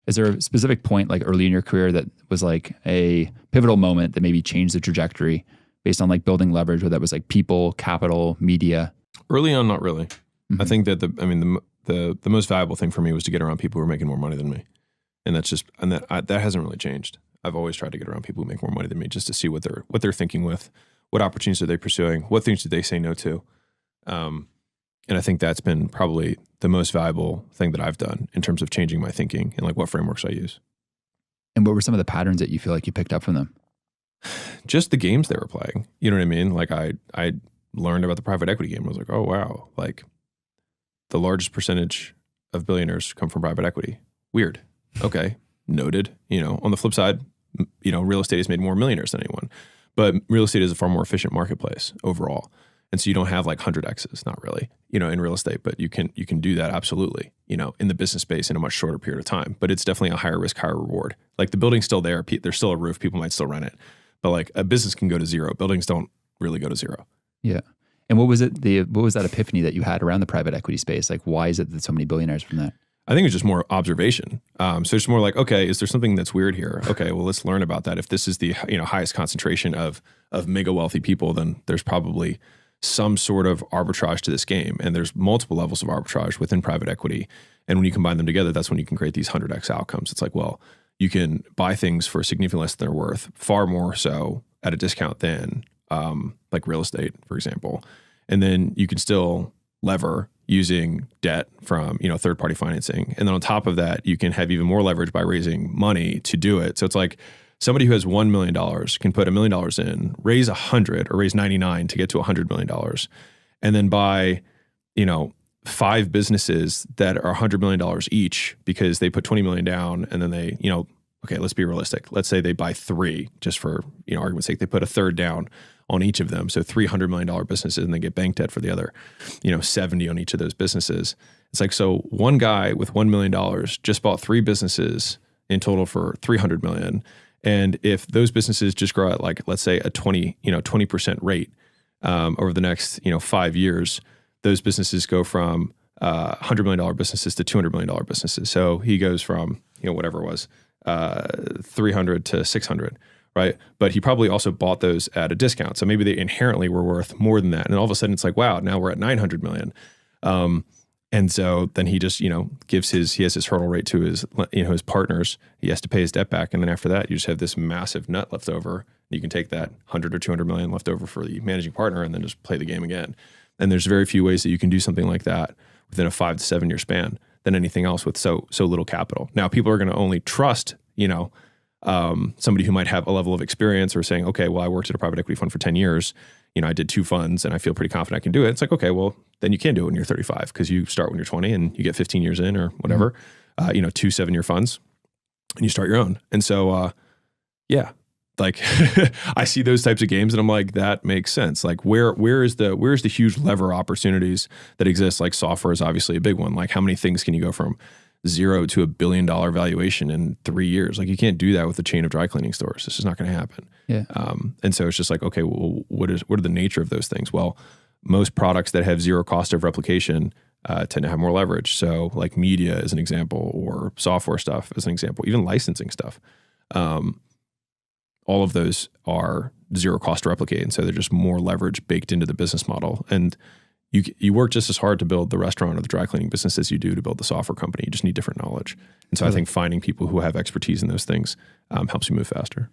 Is there a specific point like early in your career that was like a pivotal moment that maybe changed the trajectory based on like building leverage, whether that was like people, capital, media? Early on, not really. I think that the most valuable thing for me was to get around people who were making more money than me. And that hasn't really changed. I've always tried to get around people who make more money than me just to see what they're thinking with, what opportunities are they pursuing, what things do they say no to. And I think that's been probably the most valuable thing that I've done in terms of changing my thinking and like what frameworks I use. And what were some of the patterns that you feel like you picked up from them? Just the games they were playing. You know what I mean? Like I learned about the private equity game. I was like, oh, wow. Like the largest percentage of billionaires come from private equity. Weird. Okay. Noted. On the flip side, real estate has made more millionaires than anyone. But real estate is a far more efficient marketplace overall. And so you don't have like 100Xs, not really, in real estate, but you can do that absolutely, in the business space in a much shorter period of time. But it's definitely a higher risk, higher reward. Like the building's still there. There's still a roof. People might still rent it. But like a business can go to zero. Buildings don't really go to zero. Yeah. And what was that epiphany that you had around the private equity spaase? Like, why is it that so many billionaires from that? I think it's just more observation. So it's more like, okay, is there something that's weird here? Okay, well, let's learn about that. If this is the highest concentration of mega wealthy people, then there's probably some sort of arbitrage to this game. And there's multiple levels of arbitrage within private equity. And when you combine them together, that's when you can create these 100X outcomes. It's like, well, you can buy things for significantly less than they're worth, far more so at a discount than like real estate, for example. And then you can still lever using debt from, third-party financing. And then on top of that, you can have even more leverage by raising money to do it. So it's like somebody who has $1 million can put $1 million in, raise 100 or raise 99 to get to $100 million. And then buy, 5 businesses that are $100 million each because they put 20 million down and then they, okay, let's be realistic. Let's say they buy 3 just for, argument's sake, they put a third down on each of them. So $300 million businesses and they get bank debt for the other, 70 on each of those businesses. It's like, so one guy with $1 million just bought 3 businesses in total for $300 million. And if those businesses just grow at like, let's say a 20% rate over the next, 5 years, those businesses go from $100 million businesses to $200 million businesses. So he goes from, whatever it was, 300 to 600. Right. But he probably also bought those at a discount. So maybe they inherently were worth more than that. And all of a sudden it's like, wow, now we're at 900 million. And so then he just, he has his hurdle rate to his, his partners. He has to pay his debt back. And then after that, you just have this massive nut left over. You can take that 100 or 200 million left over for the managing partner and then just play the game again. And there's very few ways that you can do something like that within a 5 to 7 year span than anything else with so little capital. Now, people are going to only trust, somebody who might have a level of experience or saying, okay, well, I worked at a private equity fund for 10 years. I did 2 funds and I feel pretty confident I can do it. It's like, okay, well, then you can do it when you're 35 because you start when you're 20 and you get 15 years in or whatever, 2 7-year funds and you start your own. And so, yeah, like I see those types of games and I'm like, that makes sense. Like where's the huge lever opportunities that exist? Like software is obviously a big one. Like how many things can you go from 0 to $1 billion valuation in 3 years? Like you can't do that with a chain of dry cleaning stores. This is not going to happen. Yeah. And so it's just like, okay, well, what are the nature of those things? Well, most products that have 0 cost of replication tend to have more leverage. So like media as an example, or software stuff as an example, even licensing stuff. All of those are 0 cost to replicate. And so they're just more leverage baked into the business model. And you work just as hard to build the restaurant or the dry cleaning business as you do to build the software company. You just need different knowledge. And so I think finding people who have expertise in those things helps you move faster.